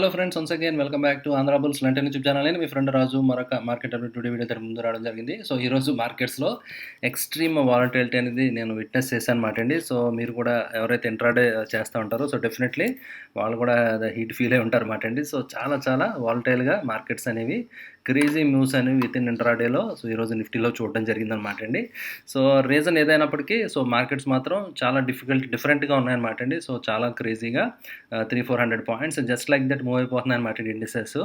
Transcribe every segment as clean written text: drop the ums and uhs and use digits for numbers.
Hello friends, once again welcome back to Andhra bulls లంటన్ YouTube channel. నేను మీ friend రాజు మరొక మార్కెట్ అప్డేట్ టుడే వీడియో ముందు రావడం జరిగింది. సో ఈరోజు మార్కెట్స్లో ఎక్స్ట్రీమ్ వాలటిలిటీ అనేది నేను విట్నెస్ చేశాను అనమాట అండి. సో మీరు కూడా ఎవరైతే ఇంట్రాడే చేస్తూ ఉంటారో సో డెఫినెట్లీ వాళ్ళు కూడా హీట్ ఫీల్ అయి ఉంటారు అనమాట అండి. సో చాలా చాలా వాలటైల్గా మార్కెట్స్ అనేవి క్రేజీ మూవ్స్ అనేవి విత్ ఇన్ ఇంట్రాడేలో సో ఈరోజు నిఫ్టీలో చూడడం జరిగిందనమాట అండి. సో రీజన్ ఏదైనప్పటికీ సో మార్కెట్స్ మాత్రం చాలా డిఫరెంట్గా ఉన్నాయన్నమాట అండి. సో చాలా క్రేజీగా 300-400 points just like that move అయిపోతున్నాయి అనమాట indices.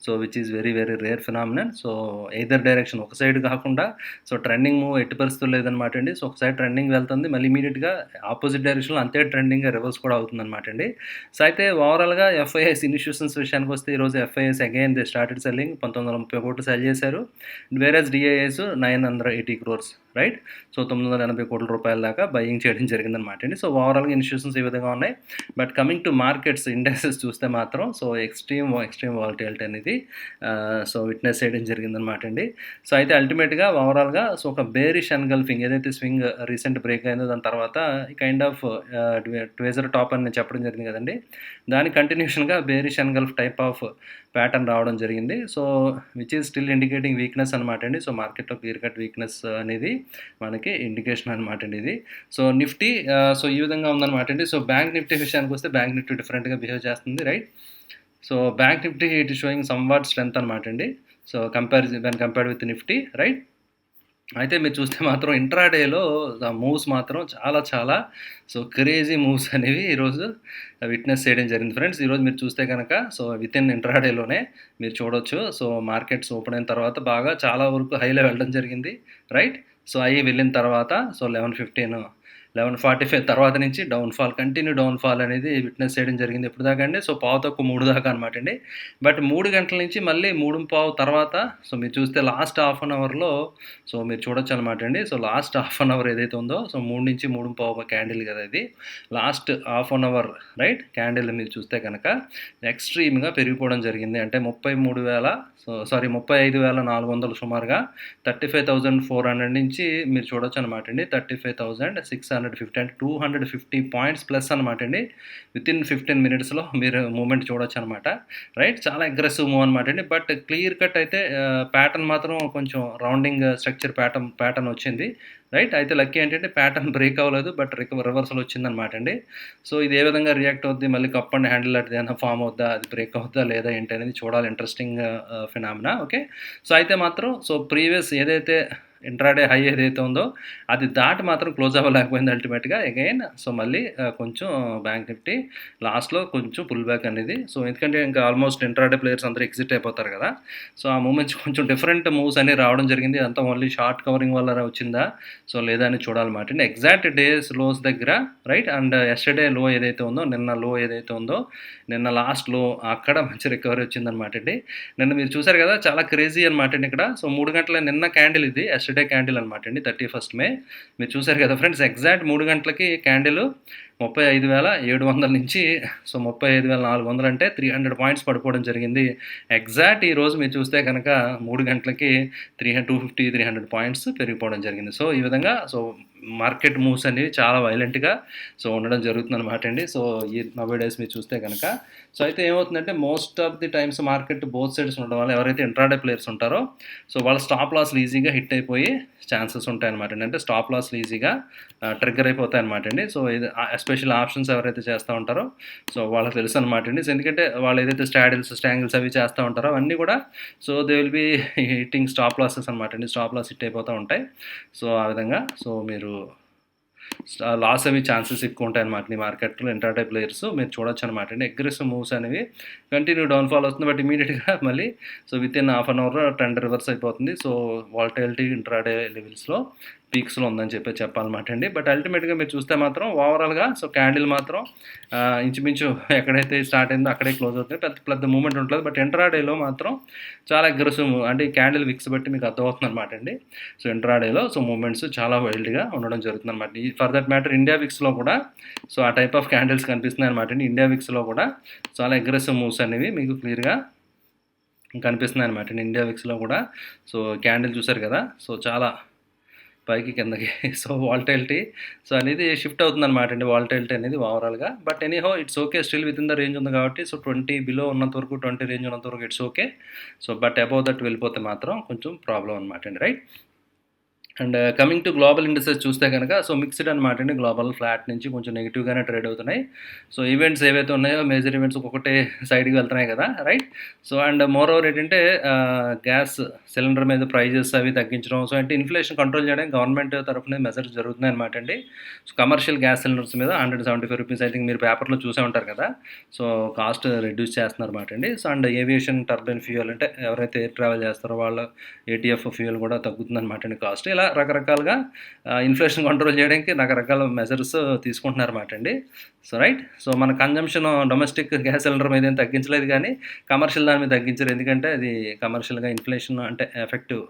So which is very very rare phenomenon. So either direction ఒక సైడ్ కాకుండా సో ట్రెండింగ్ మూవ్ ఎట్టి పరిస్థితులు లేదనమాట అండి. సో ఒక సైడ్ ట్రెండింగ్ వెళ్తుంది, మళ్ళీ ఇమీడియట్గా ఆపోజిట్ డైరెక్షన్లో అంతే ట్రెండింగ్గా రివర్స్ కూడా అవుతుంది అనమాట అండి. సో అయితే ఓవరాల్గా ఎఫ్ఐఎస్ ఇన్స్టిట్యూషన్స్ విషయానికి వస్తే ఈరోజు FIs again they started selling 1930 కోట్లు సెల్ చేశారు. Whereas DIs 980 crores right. So 980 కోట్ల రూపాయల దాకా బయింగ్ చేయడం జరిగిందనమాట అండి. సో ఓవరాల్గా ఇన్స్టిట్యూషన్స్ ఈ విధంగా ఉన్నాయి. But coming to markets indexes చూస్తే మాత్రం సో ఎక్స్ట్రీమ్ వాలటిలిటీ అనేది సో విట్నెస్ చేయడం జరిగిందనమాట అండి. సో అయితే అల్టిమేట్గా ఓవరాల్గా సో ఒక బేరిష్ ఎన్గల్ఫింగ్ ఏదైతే స్వింగ్ రీసెంట్ బ్రేక్ అయిందో దాని తర్వాత కైండ్ ఆఫ్ ట్వేజర్ టాప్ అని చెప్పడం జరిగింది కదండి, దాని కంటిన్యూషన్గా bearish engulf type of pattern రావడం జరిగింది. So which is still indicating weakness అనమాట అండి. సో మార్కెట్లో క్లియర్ కట్ వీక్నెస్ అనేది మనకి ఇండికేషన్ అనమాట అండి ఇది. సో నిఫ్టీ సో ఈ విధంగా ఉందన్నమాట అండి. సో బ్యాంక్ నిఫ్టీ విషయానికి వస్తే బ్యాంక్ నిఫ్టీ డిఫరెంట్గా బిహేవ్ చేస్తుంది right. So bank Nifty it is showing somewhat strength అనమాట అండి. So compared with Nifty right. అయితే మీరు చూస్తే మాత్రం ఇంట్రాడేలో మూవ్స్ మాత్రం చాలా చాలా సో క్రేజీ మూవ్స్ అనేవి ఈరోజు విట్నెస్ చేయడం జరిగింది ఫ్రెండ్స్. ఈరోజు మీరు చూస్తే కనుక సో విత్ ఇన్ ఇంట్రాడేలోనే మీరు చూడొచ్చు. సో మార్కెట్స్ ఓపెన్ అయిన తర్వాత బాగా చాలా వరకు హైలో వెళ్ళడం జరిగింది రైట్. సో అవి వెళ్ళిన తర్వాత సో 11:45 తర్వాత నుంచి కంటిన్యూ డౌన్ఫాల్ అనేది విట్నెస్ చేయడం జరిగింది. ఎప్పుడు దాకా అండి? సో 2:15 దాకా అనమాట అండి. బట్ 3 గంటల నుంచి మళ్ళీ 3:15 తర్వాత సో మీరు చూస్తే లాస్ట్ హాఫ్ అన్ అవర్లో సో మీరు చూడొచ్చు అనమాట అండి. So last half an hour ఏదైతే ఉందో సో 3 నుంచి 3:15 క్యాండిల్ కదా ఇది, last half an hour right candle మీరు చూస్తే కనుక ఎక్స్ట్రీమ్గా పెరిగిపోవడం జరిగింది. అంటే 35,400 సుమారుగా 35,400 నుంచి మీరు చూడొచ్చు అనమాట అండి. 35,650 అంటే 250 పాయింట్స్ ప్లస్ అనమాట అండి. విత్ ఇన్ 15 మినిట్స్లో మీరు మూమెంట్ చూడొచ్చు అనమాట రైట్. చాలా అగ్రెసివ్ మూవ్ అనమాట అండి. బట్ క్లియర్ కట్ అయితే ప్యాటర్న్ మాత్రం కొంచెం రౌండింగ్ స్ట్రక్చర్ ప్యాటర్న్ వచ్చింది రైట్. అయితే లక్కీ ఏంటంటే ప్యాటర్న్ బ్రేక్ అవ్వలేదు, బట్ రివర్సల్ వచ్చిందనమాట అండి. సో ఇది ఏ విధంగా రియాక్ట్ అవుద్ది, మళ్ళీ కప్ అండ్ హ్యాండిల్ అటు ఏదైనా ఫామ్ అవుద్దా, అది బ్రేక్ అవుద్దా లేదా ఏంటి అనేది చూడాలి. Interesting phenomena okay. సో అయితే మాత్రం సో ప్రీవియస్ ఏదైతే ఇంట్రాడే హై ఏదైతే ఉందో అది దాటి మాత్రం క్లోజ్ అవ్వలేకపోయింది అల్టిమేట్గా అగైన్. సో మళ్ళీ కొంచెం బ్యాంక్ నిఫ్టీ లాస్ట్లో కొంచెం పుల్ బ్యాక్ అనేది. సో ఎందుకంటే ఇంకా ఆల్మోస్ట్ ఇంట్రాడే ప్లేయర్స్ అందరూ ఎగ్జిట్ అయిపోతారు కదా. సో ఆ మూమెంట్స్ కొంచెం డిఫరెంట్ మూవ్స్ అనేవి రావడం జరిగింది. అంతా ఓన్లీ షార్ట్ కవరింగ్ వల్ల వచ్చిందా సో లేదా అని చూడాలన్నమాట అండి. ఎగ్జాక్ట్ డేస్ లోస్ దగ్గర రైట్. అండ్ ఎస్టర్డే లో ఏదైతే ఉందో, నిన్న లో ఏదైతే ఉందో, నిన్న లాస్ట్ లో అక్కడ మంచి రికవరీ వచ్చిందనమాట అండి. నిన్న మీరు చూసారు కదా, చాలా క్రేజీ అనమాట అండి ఇక్కడ. సో 3 గంటల నిన్న క్యాండిల్ ఇది ఎస్టర్డే క్యాండిల్ అనమాట అండి. 31st మే మీరు చూసారు కదా ఫ్రెండ్స్. ఎగ్జాక్ట్ 3 గంటలకి క్యాండిల్ 35,700 నుంచి సో 35,400 అంటే 300 పాయింట్స్ పడిపోవడం జరిగింది. ఎగ్జాక్ట్ ఈరోజు మీరు చూస్తే కనుక 3 గంటలకి 250-300 పాయింట్స్ పెరిగిపోవడం జరిగింది. సో ఈ విధంగా సో మార్కెట్ మూవ్స్ అనేవి చాలా వైలెంట్గా సో ఉండడం జరుగుతుంది అనమాట అండి. సో ఈ నవేడేస్ మీరు చూస్తే కనుక సో అయితే ఏమవుతుందంటే most of the times market both sides ఉండడం వల్ల ఎవరైతే ఇంట్రాడే ప్లేయర్స్ ఉంటారో సో వాళ్ళ స్టాప్ లాస్లు ఈజీగా హిట్ అయిపోయి ఛాన్సెస్ ఉంటాయి అనమాట అండి. అంటే స్టాప్ లాస్లు ఈజీగా ట్రిగ్గర్ అయిపోతాయి అనమాట అండి. సో ఇది ఎస్పెషల్ ఆప్షన్స్ ఎవరైతే చేస్తూ ఉంటారో సో వాళ్ళకి తెలుసు అనమాట అండి. ఎందుకంటే వాళ్ళు ఏదైతే స్ట్రాంగిల్స్ అవి చేస్తూ ఉంటారో అవన్నీ కూడా so they will be hitting stop losses అనమాట అండి. స్టాప్ లాస్ హిట్ అయిపోతూ ఉంటాయి. సో ఆ విధంగా సో మీరు లాస్ అవి ఛాన్సెస్ ఎక్కువ ఉంటాయి అనమాట ఈ మార్కెట్లో ఇంట్రాడే ప్లేయర్స్ మీరు చూడొచ్చు అనమాట అండి. అగ్రెసివ్ మూవ్స్ అనేవి కంటిన్యూ డౌన్ఫాల్ వస్తుంది, బట్ ఇమీడియట్గా మళ్ళీ so within half an hour trend reverse అయిపోతుంది. సో వాలటిలిటీ ఇంట్రాడే లెవెల్స్లో పీక్స్లో ఉందని చెప్పాలన్నమాట అండి. బట్ అల్టిమేట్గా మీరు చూస్తే మాత్రం ఓవరాల్గా సో క్యాండిల్ మాత్రం ఇంచుమించు ఎక్కడైతే స్టార్ట్ అయిందో అక్కడే క్లోజ్ అవుతుంది. పెద్ద మూమెంట్ ఉంటుంది. బట్ ఇంట్రాడేలో మాత్రం చాలా అగ్రెసివ్ అంటే ఈ క్యాండిల్ విక్స్ బట్టి మీకు అర్థమవుతుంది అనమాట అండి. సో ఇంట్రాడేలో సో మూమెంట్స్ చాలా వైల్డ్గా ఉండడం జరుగుతుంది అనమాట. ఫర్ దట్ మ్యాటర్ ఇండియా విక్స్లో కూడా సో ఆ టైప్ ఆఫ్ క్యాండిల్స్ కనిపిస్తున్నాయి అనమాట అండి. ఇండియా విక్స్లో కూడా చాలా అగ్రెసివ్ మూవ్స్ అనేవి మీకు క్లియర్గా కనిపిస్తున్నాయి అనమాట అండి. ఇండియా విక్స్లో కూడా సో క్యాండిల్ చూసారు కదా, సో చాలా పైకి కిందకి. సో వాలటైలిటీ సో అనేది షిఫ్ట్ అవుతుందన్నమాట అండి, వాలటైలిటీ అనేది ఓవరాల్‌గా. But anyhow it's okay, still within the range ఉంది కాబట్టి, సో 20 బిలో ఉన్నంత వరకు, 20 రేంజ్ ఉన్నంత వరకు it's okay. So but above that వెళ్ళిపోతే మాత్రం కొంచెం ప్రాబ్లమ్ అనమాట అండి, right. And coming to global indices చూస్తే కనుక సో మిక్స్డ్ అనమాట అండి. గ్లోబల్ ఫ్లాట్ నుంచి కొంచెం నెగిటివ్గానే ట్రేడ్ అవుతున్నాయి. సో ఈవెంట్స్ ఏవైతే ఉన్నాయో మేజర్ ఈవెంట్స్ ఒక్కొక్కటే సైడ్కి వెళ్తున్నాయి కదా, right. So and more over ఏంటంటే గ్యాస్ సిలిండర్ మీద ప్రైజెస్ అవి తగ్గించడం, సో అంటే ఇన్ఫ్లేషన్ కంట్రోల్ చేయడానికి గవర్నమెంట్ తరఫున మెజర్స్ జరుగుతున్నాయి అనమాట అండి. సో కమర్షియల్ గ్యాస్ సిలిండర్స్ మీద 175 రూపీస్ ఐ థింక్ మీరు పేపర్లో చూసే ఉంటారు కదా. సో కాస్ట్ రెడ్యూస్ చేస్తున్నారు అనమాట అండి. So and aviation turbine fuel అంటే ఎవరైతే ఎయిర్ ట్రావెల్ చేస్తారో వాళ్ళ ఏటీఎఫ్ ఫ్యూయల్ కూడా తగ్గుతుంది అనమాట అండి కాస్ట్. ఇలా రకరకాలుగా ఇన్ఫ్లేషన్ కంట్రోల్ చేయడానికి రకరకాల మెజర్స్ తీసుకుంటున్నారన్నమాట అండి. So right. సో మన కన్జంప్షన్ డొమెస్టిక్ గ్యాస్ సిలిండర్ మీద ఏం తగ్గించలేదు కానీ కమర్షియల్ దాని మీద తగ్గించారు. ఎందుకంటే అది కమర్షియల్గా ఇన్ఫ్లేషన్ అంటే ఎఫెక్టివ్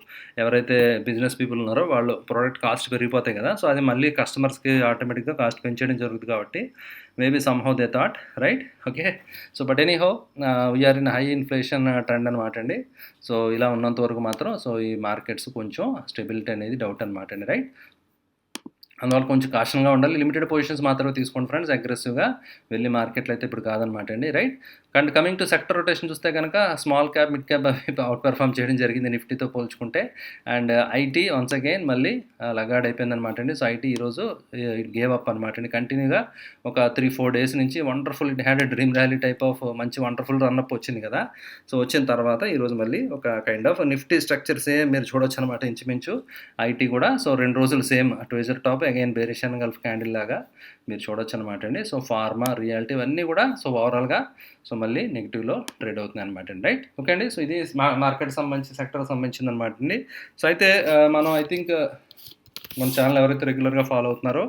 ఎవరైతే బిజినెస్ పీపుల్ ఉన్నారో వాళ్ళు ప్రోడక్ట్ కాస్ట్ పెరిగిపోతాయి కదా, సో అది మళ్ళీ కస్టమర్స్కి ఆటోమేటిక్గా కాస్ట్ పెంచేయడం జరుగుతుంది కాబట్టి maybe somehow they thought, right. Okay. So but anyhow we're in high inflation trend అనమాట అండి. సో ఇలా ఉన్నంత వరకు మాత్రం సో ఈ మార్కెట్స్ కొంచెం స్టెబిలిటీ అనేది డౌట్ అనమాట అండి, రైట్. అందువల్ల కొంచెం కాషన్గా ఉండాలి. లిమిటెడ్ పొజిషన్స్ మాత్రమే తీసుకోండి ఫ్రెండ్స్, అగ్రెసివ్గా వెళ్ళి మార్కెట్లో అయితే ఇప్పుడు కాదనమాట అండి, right. And coming to sector rotation చూస్తే కనుక స్మాల్ క్యాప్, మిడ్ క్యాప్ అవి అవుట్ పెర్ఫామ్ చేయడం జరిగింది నిఫ్టీతో పోల్చుకుంటే. అండ్ ఐటీ వన్స్ అగైన్ మళ్ళీ లగాడ్ అయిపోయిందనమాట అండి. సో ఐటీ ఈరోజు ఇట్ గేవ్ అప్ అనమాట అండి. కంటిన్యూగా ఒక 3-4 డేస్ నుంచి wonderful, it had dream rally type of మంచి వండర్ఫుల్ రన్అప్ వచ్చింది కదా. సో వచ్చిన తర్వాత ఈరోజు మళ్ళీ ఒక kind of Nifty structure same మీరు చూడొచ్చు అనమాట, ఇంచుమించు ఐటీ కూడా. సో 2 రోజులు same tweezer top again bearish and Gulf candle లాగా మీరు చూడొచ్చు అనమాట అండి. సో ఫార్మా, రియాలిటీ ఇవన్నీ కూడా సో ఓవరాల్గా సో మళ్ళీ నెగిటివ్లో ట్రేడ్ అవుతుంది అనమాట అండి, రైట్. ఓకే అండి. సో ఇది మార్కెట్ సంబంధించి సెక్టర్ సంబంధించింది అనమాట అండి. సో అయితే మనం ఐ థింక్ మన ఛానల్ ఎవరైతే రెగ్యులర్గా ఫాలో అవుతున్నారో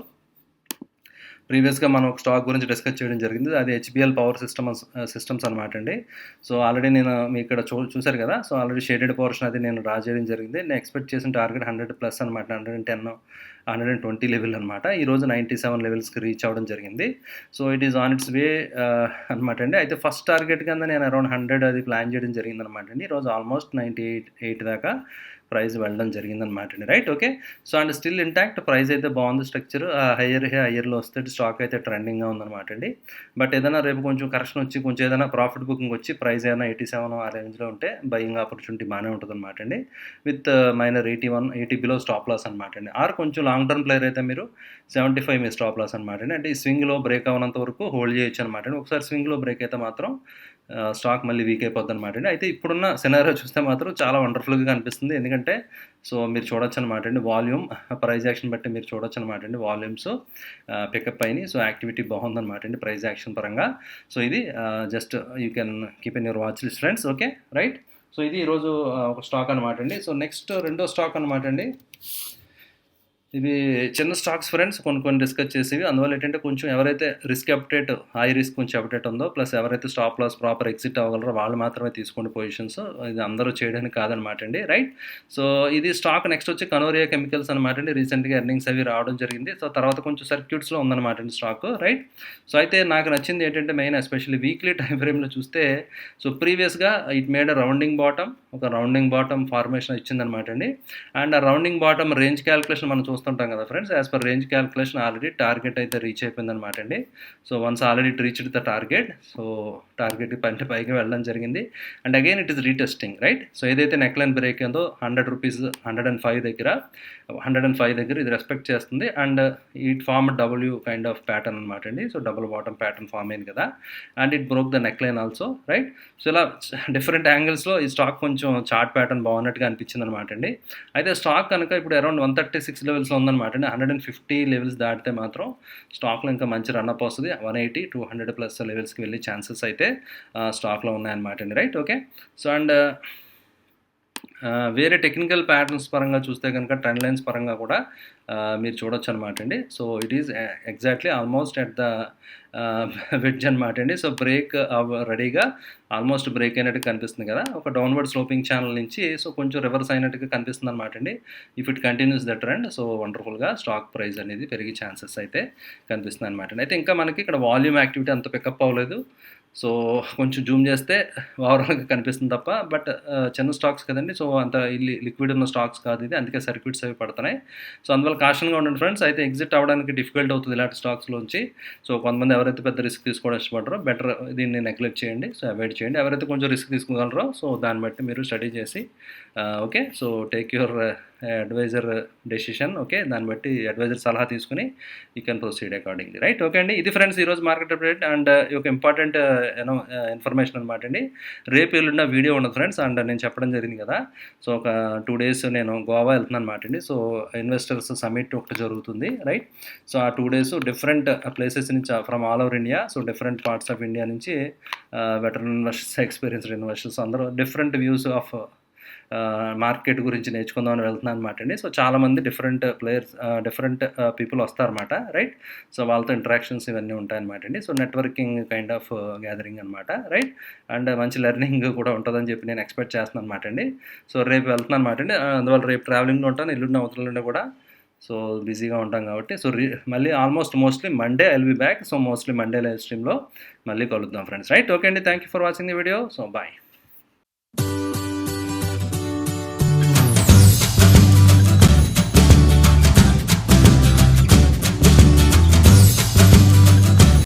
ప్రీవియస్గా మనం ఒక స్టాక్ గురించి డిస్కస్ చేయడం జరిగింది. అది హెచ్బిఎల్ పవర్ సిస్టమ్స్ అనమాట అండి. సో ఆల్రెడీ నేను మీ ఇక్కడ చూశారు కదా. సో ఆల్రెడీ షేడెడ్ పోర్షన్ అది నేను డ్రా చేయడం జరిగింది. నేను ఎక్స్పెక్ట్ చేసిన టార్గెట్ 100+ అనమాట, 110, 120 లెవెల్ అనమాట. ఈరోజు 97 లెవెల్స్కి రీచ్ అవ్వడం జరిగింది. So it is on its way అనమాట అండి. అయితే ఫస్ట్ టార్గెట్ కింద నేను అరౌండ్ 100 అది ప్లాన్ చేయడం జరిగింది అనమాట అండి. ఈరోజు ఆల్మోస్ట్ 98 దాకా ప్రైస్ వెళ్ళడం జరిగిందనమాట అండి, right. Okay. So and still intact price అయితే బాగుంది, స్ట్రక్చర్ హయ్యర్లో వస్తే స్టాక్ అయితే ట్రెండింగ్గా ఉందన్నమాట అండి. బట్ ఏదైనా రేపు కొంచెం కరెక్షన్ వచ్చి కొంచెం ఏదైనా ప్రాఫిట్ బుకింగ్ వచ్చి ప్రైస్ ఏదైనా 87 ఆ రేంజ్లో ఉంటే బయింగ్ ఆపర్చునిటీ బాగానే ఉంటుంది అనమాట అండి. With minor 80 below stop loss అనమాట అండి. ఆర్ కొంచెం లాంగ్ టర్మ్ ప్లేయర్ అయితే మీరు 75 మీ స్టాప్ లాస్ అనమాట అండి. అంటే ఈ స్వింగ్లో బ్రేక్ అవ్వనంత వరకు హోల్డ్ చేయొచ్చు అనమాట అండి. ఒకసారి స్వింగ్లో బ్రేక్ అయితే మాత్రం స్టాక్ మళ్ళీ వీక్ అయిపోద్ది అనమాట అండి. అయితే ఇప్పుడున్న సినారియో చూస్తే మాత్రం చాలా వండర్ఫుల్గా కనిపిస్తుంది. ఎందుకంటే సో మీరు చూడొచ్చు అనమాట అండి, వాల్యూమ్ ప్రైస్ యాక్షన్ బట్టి మీరు చూడొచ్చు అనమాట అండి, వాల్యూమ్స్ పికప్ అయినాయి. సో యాక్టివిటీ బాగుందన్నమాట అండి ప్రైస్ యాక్షన్ పరంగా. సో ఇది just you can keep in your watch list friends, okay, right. So ఇది ఈరోజు ఒక స్టాక్ అనమాట అండి. సో నెక్స్ట్ రెండో స్టాక్ అనమాట అండి. ఇవి చిన్న స్టాక్స్ ఫ్రెండ్స్, కొన్ని డిస్కస్ చేసేవి. అందువల్ల ఏంటంటే కొంచెం ఎవరైతే రిస్క్ అప్డేట్, హై రిస్క్ కొంచెం అప్డేట్ ఉందో, ప్లస్ ఎవరైతే స్టాప్ లాస్ ప్రాపర్ ఎగ్జిట్ అవ్వగలరో వాళ్ళు మాత్రమే తీసుకోండి పొజిషన్స్. ఇది అందరూ చేయడానికి కాదనమాట అండి, రైట్. సో ఇది స్టాక్ నెక్స్ట్ వచ్చి కనోరియా కెమికల్స్ అనమాట అండి. రీసెంట్గా ఎర్నింగ్స్ అవి రావడం జరిగింది. సో తర్వాత కొంచెం సర్క్యూట్స్లో ఉందన్నమాట అండి స్టాక్, రైట్. సో అయితే నాకు నచ్చింది ఏంటంటే మెయిన్ ఎస్పెషల్లీ వీక్లీ టైం ఫ్రేమ్లో చూస్తే సో ప్రీవియస్గా it made a rounding bottom, ఒక రౌండింగ్ బాటమ్ ఫార్మేషన్ ఇచ్చిందనమాట అండి. అండ్ ఆ రౌండింగ్ బాటమ్ రేంజ్ క్యాలిక్యులేషన్ మనం చూస్తుంటాం కదా friends, as per range calculation already target అయితే రీచ్ అయిపోయిందనమాట అండి. So once already reached the target, so target పైకి వెళ్ళడం జరిగింది. And again it is retesting, right. So ఏదైతే నెక్ లైన్ బ్రేక్ అయిందో 100 రూపీస్ 105 దగ్గర ఇది రెస్పెక్ట్ చేస్తుంది. And it form W kind of pattern అనమాట అండి. So double bottom pattern form అయింది కదా. And it broke the neckline also, right. So ఇలా డిఫరెంట్ యాంగిల్స్లో ఈ స్టాక్ కొంచెం చార్ట్ ప్యాటర్న్ బాగున్నట్టుగా అనిపించింది అనమాట అండి. అయితే స్టాక్ కనుక ఇప్పుడు అరౌండ్ 136 లెవెల్స్లో ఉందన్నమాట అండి. 150 లెవెల్స్ దాటితే మాత్రం స్టాక్లో ఇంకా మంచి రన్అప్ వస్తుంది. 180, 200+ లెవెల్స్కి వెళ్ళే ఛాన్సెస్ అయితే స్టాక్లో ఉన్నాయన్నమాట అండి, రైట్. ఓకే. సో అండ్ వేరే టెక్నికల్ ప్యాటర్న్స్ పరంగా చూస్తే కనుక ట్రెండ్ లైన్స్ పరంగా కూడా మీరు చూడొచ్చు అనమాట అండి. So it is exactly almost at the wedge అనమాట అండి. సో బ్రేక్ రెడీగా ఆల్మోస్ట్ బ్రేక్ అయినట్టుగా కనిపిస్తుంది కదా, ఒక డౌన్వర్డ్ స్లోపింగ్ ఛానల్ నుంచి సో కొంచెం రివర్స్ అయినట్టుగా కనిపిస్తుంది అనమాట అండి. If it continues the trend, so వండర్ఫుల్గా స్టాక్ ప్రైస్ అనేది పెరిగే ఛాన్సెస్ అయితే కనిపిస్తుంది అనమాట అండి. అయితే ఇంకా మనకి ఇక్కడ వాల్యూమ్ యాక్టివిటీ అంత పికప్ అవ్వలేదు. సో కొంచెం జూమ్ చేస్తే ఓవరాల్‌గా కనిపిస్తుంది తప్ప బట్ చిన్న స్టాక్స్ కదండీ. సో అంత లిక్విడ్ ఉన్న స్టాక్స్ కాదు ఇది. అందుకే సర్క్యూట్స్ అవి పడుతున్నాయి. సో అందువల్ల కాషన్‌గా ఉండండి ఫ్రెండ్స్. అయితే ఎగ్జిట్ అవ్వడానికి డిఫికల్ట్ అవుతది ఇలాంటి స్టాక్స్‌లోంచి. సో కొంతమంది ఎవరైతే పెద్ద రిస్క్ తీసుకోవడం ఇష్టపడరో బెటర్ దీన్ని నెగ్లెక్ట్ చేయండి. సో అవాయిడ్ చేయండి. ఎవరైతే కొంచెం రిస్క్ తీసుకోగలరో సో దాన్ని బట్టి మీరు స్టడీ చేసి okay. So take your advisor decision. Okay. దాన్ని బట్టి అడ్వైజర్ సలహా తీసుకొని you can proceed accordingly. Right. Okay అండి. ఇది ఫ్రెండ్స్ ఈరోజు మార్కెట్ అప్డేట్ అండ్ ఒక ఇంపార్టెంట్ ఇన్ఫర్మేషన్ అనమాట అండి. రేపు ఎల్లుండి వీడియో ఉండదు ఫ్రెండ్స్. అండ్ నేను చెప్పడం జరిగింది కదా! సో ఒక 2 డేస్ నేను గోవా వెళ్తున్నాను అనమాట అండి. సో ఇన్వెస్టర్స్ సమ్మిట్ ఒకటి జరుగుతుంది. Right. So uh 2 days different places నుంచి from all over India. So different parts of India నుంచి వెటరన్ ఇన్వెస్టర్స్, ఎక్స్‌పీరియన్స్డ్ ఇన్వెస్టర్స్ అందరూ డిఫరెంట్ వ్యూస్ ఆఫ్ మార్కెట్ గురించి నేర్చుకుందామని వెళ్తున్నాను అనమాట అండి. సో చాలామంది డిఫరెంట్ ప్లేయర్స్, డిఫరెంట్ పీపుల్ వస్తారన్నమాట. రైట్. సో వాళ్ళతో ఇంటరాక్షన్స్ ఇవన్నీ ఉంటాయన్నమాట అండి. So networking kind of gathering అనమాట. రైట్. అండ్ మంచి లెర్నింగ్ కూడా ఉంటుందని చెప్పి నేను ఎక్స్పెక్ట్ చేస్తున్నాను అనమాట అండి. సో రేపు వెళ్తున్నాను అనమాట అండి. అందువల్ల రేపు ట్రావెలింగ్లో ఉంటాను. ఎల్లుండి అవతల కూడా సో బిజీగా ఉంటాం కాబట్టి సో మళ్ళీ mostly Monday I will be back. So mostly Monday live స్ట్రీమ్లో మళ్ళీ కలుద్దాం ఫ్రెండ్స్. రైట్. ఓకే అండి. Thank you for watching the video. So bye.